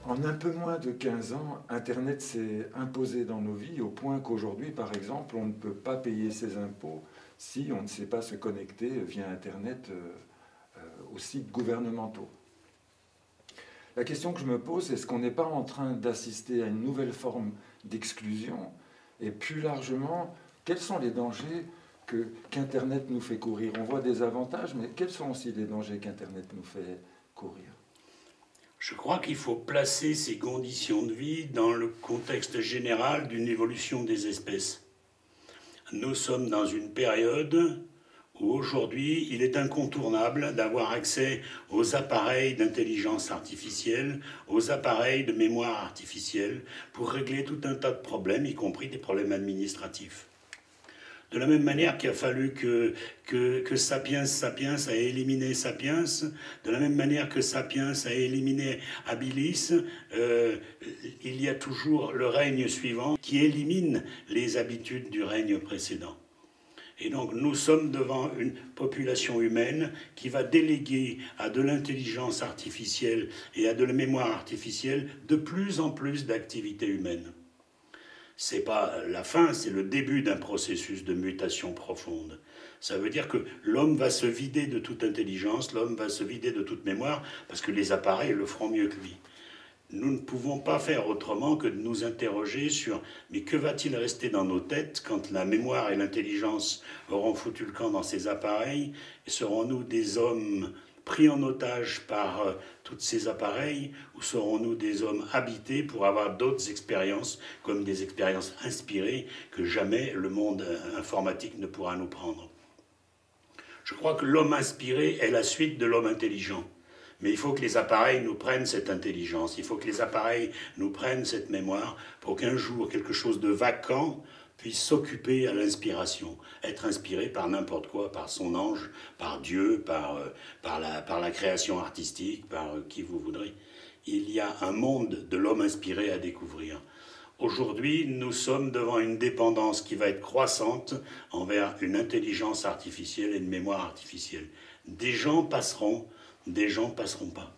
En un peu moins de 15 ans, Internet s'est imposé dans nos vies au point qu'aujourd'hui, par exemple, on ne peut pas payer ses impôts si on ne sait pas se connecter via Internet aux sites gouvernementaux. La question que je me pose, est-ce qu'on n'est pas en train d'assister à une nouvelle forme d'exclusion? Et plus largement, quels sont les dangers qu'Internet nous fait courir? On voit des avantages, mais quels sont aussi les dangers qu'Internet nous fait courir? Je crois qu'il faut placer ces conditions de vie dans le contexte général d'une évolution des espèces. Nous sommes dans une période où aujourd'hui il est incontournable d'avoir accès aux appareils d'intelligence artificielle, aux appareils de mémoire artificielle, pour régler tout un tas de problèmes, y compris des problèmes administratifs. De la même manière qu'il a fallu que Sapiens a éliminé Sapiens, de la même manière que Sapiens a éliminé Habilis, il y a toujours le règne suivant qui élimine les habitudes du règne précédent. Et donc nous sommes devant une population humaine qui va déléguer à de l'intelligence artificielle et à de la mémoire artificielle de plus en plus d'activités humaines. C'est pas la fin, c'est le début d'un processus de mutation profonde. Ça veut dire que l'homme va se vider de toute intelligence, l'homme va se vider de toute mémoire, parce que les appareils le feront mieux que lui. Nous ne pouvons pas faire autrement que de nous interroger sur « mais que va-t-il rester dans nos têtes quand la mémoire et l'intelligence auront foutu le camp dans ces appareils? Serons-nous des hommes pris en otage par tous ces appareils, ou serons-nous des hommes habités pour avoir d'autres expériences, comme des expériences inspirées que jamais le monde informatique ne pourra nous prendre? Je crois que l'homme inspiré est la suite de l'homme intelligent. Mais il faut que les appareils nous prennent cette intelligence, il faut que les appareils nous prennent cette mémoire pour qu'un jour quelque chose de vacant puisse s'occuper à l'inspiration, être inspiré par n'importe quoi, par son ange, par Dieu, par la création artistique, par qui vous voudrez. Il y a un monde de l'homme inspiré à découvrir. Aujourd'hui, nous sommes devant une dépendance qui va être croissante envers une intelligence artificielle et une mémoire artificielle. Des gens passeront pas.